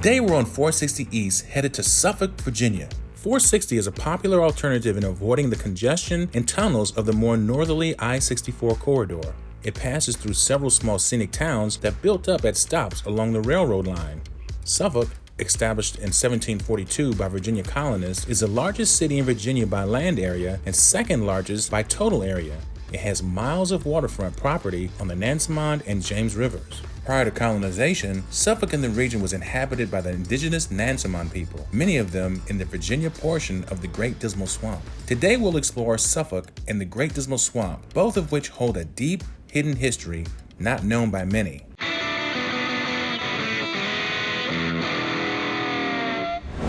Today we're on 460 East, headed to Suffolk, Virginia. 460 is a popular alternative in avoiding the congestion and tunnels of the more northerly I-64 corridor. It passes through several small scenic towns that built up at stops along the railroad line. Suffolk, established in 1742 by Virginia colonists, is the largest city in Virginia by land area and second largest by total area. It has miles of waterfront property on the Nansemond and James Rivers. Prior to colonization, Suffolk and the region was inhabited by the indigenous Nansemond people, many of them in the Virginia portion of the Great Dismal Swamp. Today we'll explore Suffolk and the Great Dismal Swamp, both of which hold a deep, hidden history not known by many.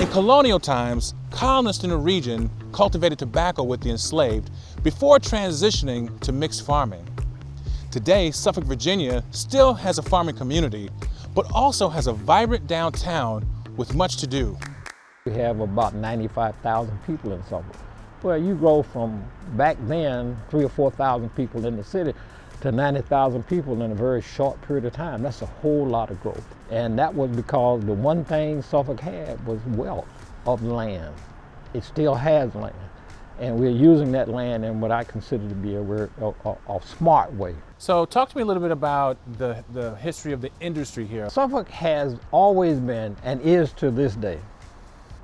In colonial times, colonists in the region cultivated tobacco with the enslaved before transitioning to mixed farming. Today, Suffolk, Virginia still has a farming community, but also has a vibrant downtown with much to do. We have about 95,000 people in Suffolk. Well, you grow from back then, 3,000 or 4,000 people in the city to 90,000 people in a very short period of time. That's a whole lot of growth. And that was because the one thing Suffolk had was wealth of land. It still has land. And we're using that land in what I consider to be a smart way. So talk to me a little bit about the history of the industry here. Suffolk has always been, and is to this day,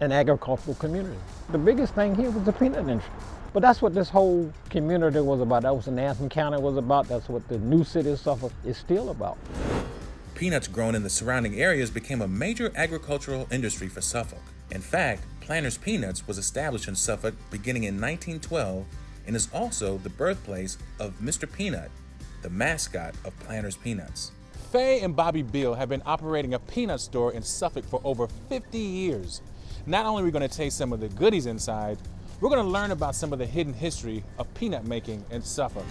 an agricultural community. The biggest thing here was the peanut industry. But that's what this whole community was about. That was what Nansemond County was about. That's what the new city of Suffolk is still about. Peanuts grown in the surrounding areas became a major agricultural industry for Suffolk. In fact, Planters Peanuts was established in Suffolk beginning in 1912 and is also the birthplace of Mr. Peanut, the mascot of Planters Peanuts. Faye and Bobby Beal have been operating a peanut store in Suffolk for over 50 years. Not only are we going to taste some of the goodies inside, we're going to learn about some of the hidden history of peanut making in Suffolk.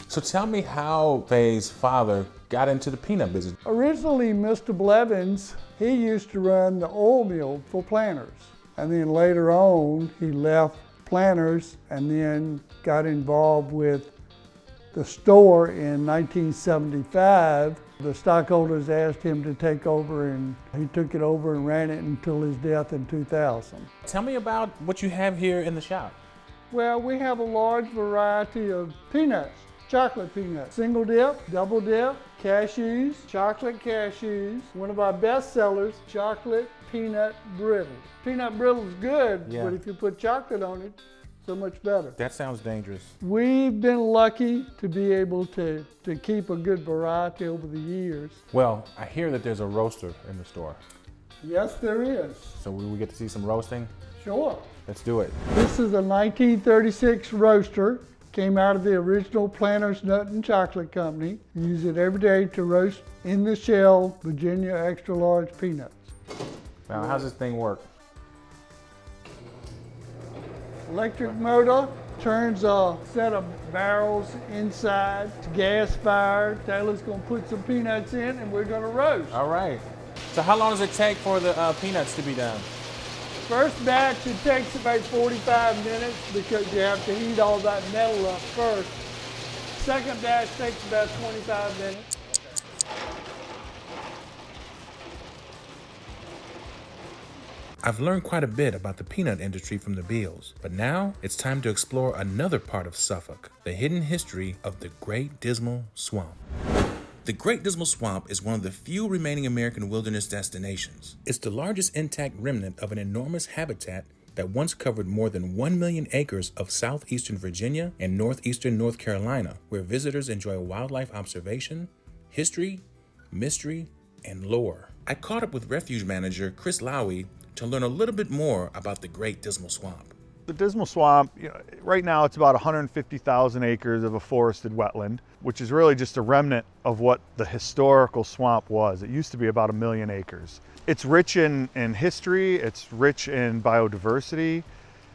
So tell me how Faye's father got into the peanut business. Originally, Mr. Blevins, he used to run the oil mill for Planters. And then later on, he left Planters and then got involved with the store in 1975. The stockholders asked him to take over, and he took it over and ran it until his death in 2000. Tell me about what you have here in the shop. Well, we have a large variety of peanuts. Chocolate peanuts, single dip, double dip, cashews, chocolate cashews. One of our best sellers, chocolate peanut brittle. Peanut brittle is good, but if you put chocolate on it, so much better. That sounds dangerous. We've been lucky to be able to keep a good variety over the years. Well, I hear that there's a roaster in the store. Yes, there is. So will we get to see some roasting? Sure. Let's do it. This is a 1936 roaster. Came out of the original Planters Nut and Chocolate Company. Use it every day to roast in the shell Virginia extra large peanuts. Now, how's this thing work? Electric motor turns a set of barrels inside. It's gas fired. Taylor's gonna put some peanuts in and we're gonna roast. All right. So how long does it take for the peanuts to be done? First batch, it takes about 45 minutes because you have to heat all that metal up first. Second batch takes about 25 minutes. I've learned quite a bit about the peanut industry from the Beals, but now it's time to explore another part of Suffolk, the hidden history of the Great Dismal Swamp. The Great Dismal Swamp is one of the few remaining American wilderness destinations. It's the largest intact remnant of an enormous habitat that once covered more than 1 million acres of southeastern Virginia and northeastern North Carolina, where visitors enjoy wildlife observation, history, mystery, and lore. I caught up with refuge manager Chris Lowy to learn a little bit more about the Great Dismal Swamp. The Dismal Swamp, right now it's about 150,000 acres of a forested wetland, which is really just a remnant of what the historical swamp was. It used to be about 1 million acres. It's rich in history, it's rich in biodiversity,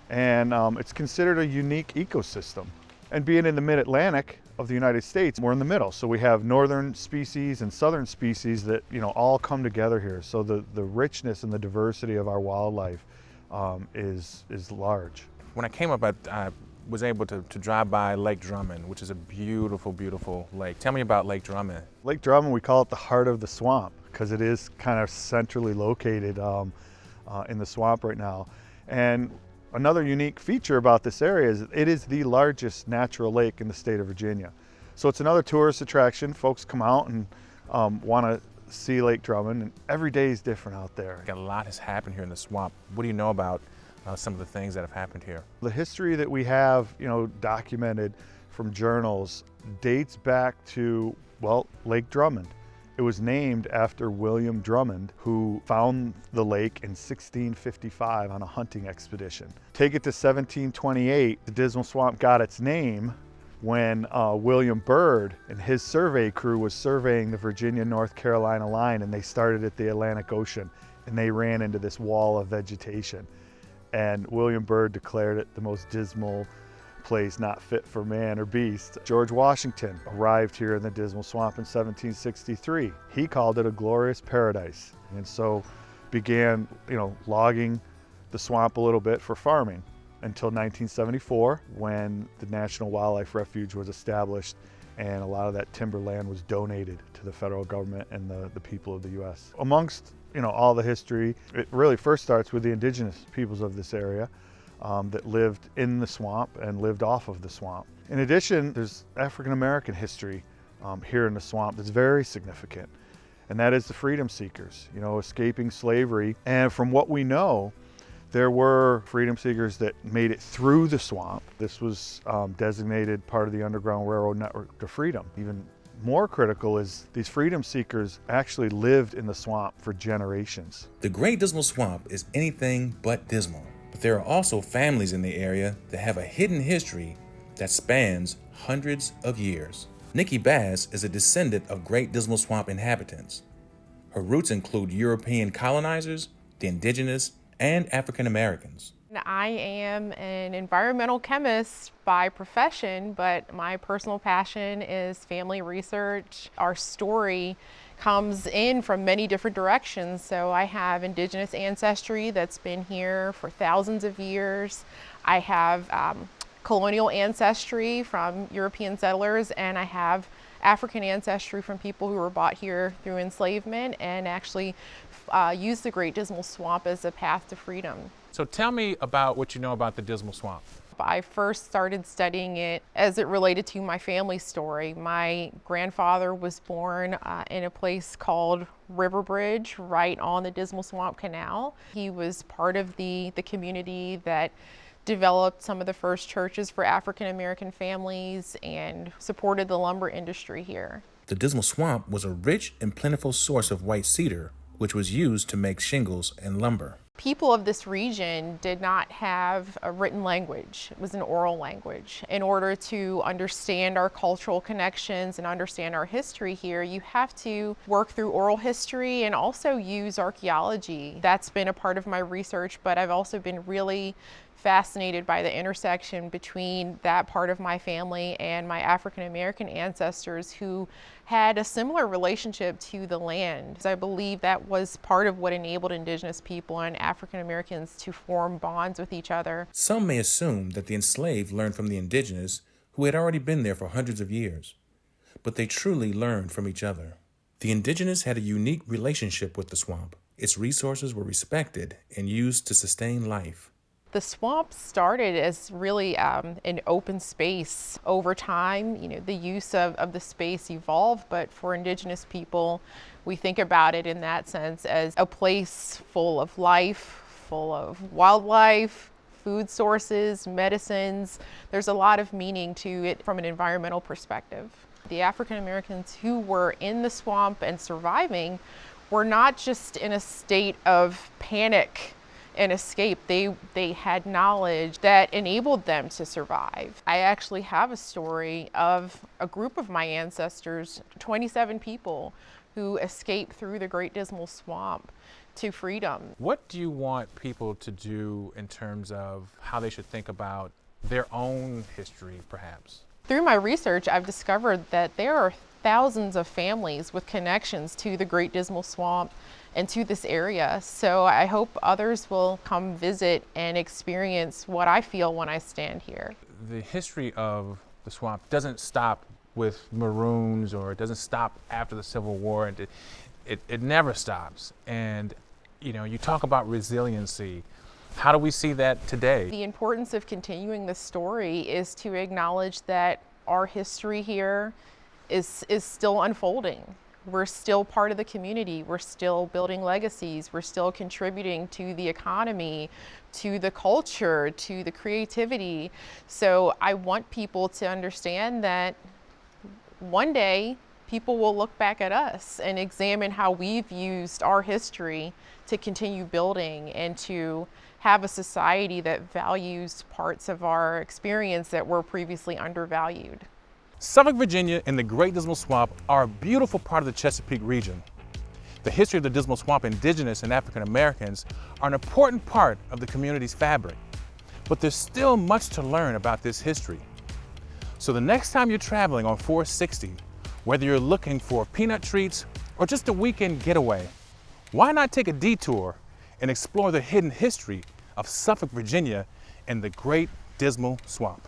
and it's considered a unique ecosystem. And being in the mid-Atlantic of the United States, we're in the middle. So we have northern species and southern species that all come together here. So the richness and the diversity of our wildlife is large. When I came up, I was able to drive by Lake Drummond, which is a beautiful, beautiful lake. Tell me about Lake Drummond. Lake Drummond, we call it the heart of the swamp because it is kind of centrally located in the swamp right now. And another unique feature about this area is it is the largest natural lake in the state of Virginia. So it's another tourist attraction. Folks come out and want to see Lake Drummond, and every day is different out there. A lot has happened here in the swamp. What do you know about some of the things that have happened here? The history that we have, documented from journals dates back to, well, Lake Drummond. It was named after William Drummond, who found the lake in 1655 on a hunting expedition. Take it to 1728, the Dismal Swamp got its name when William Byrd and his survey crew was surveying the Virginia-North Carolina line, and they started at the Atlantic Ocean, and they ran into this wall of vegetation. And William Byrd declared it the most dismal place not fit for man or beast. George Washington arrived here in the Dismal Swamp in 1763. He called it a glorious paradise, and so began, logging the swamp a little bit for farming until 1974, when the National Wildlife Refuge was established and a lot of that timberland was donated to the federal government and the people of the U.S. Amongst all the history, it really first starts with the indigenous peoples of this area that lived in the swamp and lived off of the swamp. In addition, there's African American history here in the swamp that's very significant, and that is the freedom seekers, escaping slavery. And from what we know, there were freedom seekers that made it through the swamp. This was designated part of the Underground Railroad Network to Freedom. Even more critical is these freedom seekers actually lived in the swamp for generations. The Great Dismal Swamp is anything but dismal, but there are also families in the area that have a hidden history that spans hundreds of years. Nikki Bass is a descendant of Great Dismal Swamp inhabitants. Her roots include European colonizers, the indigenous, and African Americans. I am an environmental chemist by profession, but my personal passion is family research. Our story comes in from many different directions. So I have indigenous ancestry that's been here for thousands of years. I have colonial ancestry from European settlers, and I have African ancestry from people who were brought here through enslavement and actually used the Great Dismal Swamp as a path to freedom. So tell me about what you know about the Dismal Swamp. I first started studying it as it related to my family story. My grandfather was born in a place called Riverbridge, right on the Dismal Swamp Canal. He was part of the community that developed some of the first churches for African American families and supported the lumber industry here. The Dismal Swamp was a rich and plentiful source of white cedar, which was used to make shingles and lumber. People of this region did not have a written language. It was an oral language. In order to understand our cultural connections and understand our history here, you have to work through oral history and also use archaeology. That's been a part of my research, but I've also been really fascinated by the intersection between that part of my family and my African American ancestors who had a similar relationship to the land. I believe that was part of what enabled indigenous people and African Americans to form bonds with each other. Some may assume that the enslaved learned from the indigenous who had already been there for hundreds of years, but they truly learned from each other. The indigenous had a unique relationship with the swamp. Its resources were respected and used to sustain life. The swamp started as really an open space. Over time, the use of the space evolved, but for indigenous people, we think about it in that sense as a place full of life, full of wildlife, food sources, medicines. There's a lot of meaning to it from an environmental perspective. The African Americans who were in the swamp and surviving were not just in a state of panic and escape. They had knowledge that enabled them to survive. I actually have a story of a group of my ancestors, 27 people, who escaped through the Great Dismal Swamp to freedom. What do you want people to do in terms of how they should think about their own history, perhaps? Through my research, I've discovered that there are thousands of families with connections to the Great Dismal Swamp and to this area. So I hope others will come visit and experience what I feel when I stand here. The history of the swamp doesn't stop with Maroons, or it doesn't stop after the Civil War. It never stops. And you know, you talk about resiliency. How do we see that today? The importance of continuing the story is to acknowledge that our history here is still unfolding. We're still part of the community. We're still building legacies. We're still contributing to the economy, to the culture, to the creativity. So I want people to understand that one day people will look back at us and examine how we've used our history to continue building and to have a society that values parts of our experience that were previously undervalued. Suffolk, Virginia and the Great Dismal Swamp are a beautiful part of the Chesapeake region. The history of the Dismal Swamp, Indigenous and African Americans, are an important part of the community's fabric. But there's still much to learn about this history. So the next time you're traveling on 460, whether you're looking for peanut treats or just a weekend getaway, why not take a detour and explore the hidden history of Suffolk, Virginia and the Great Dismal Swamp?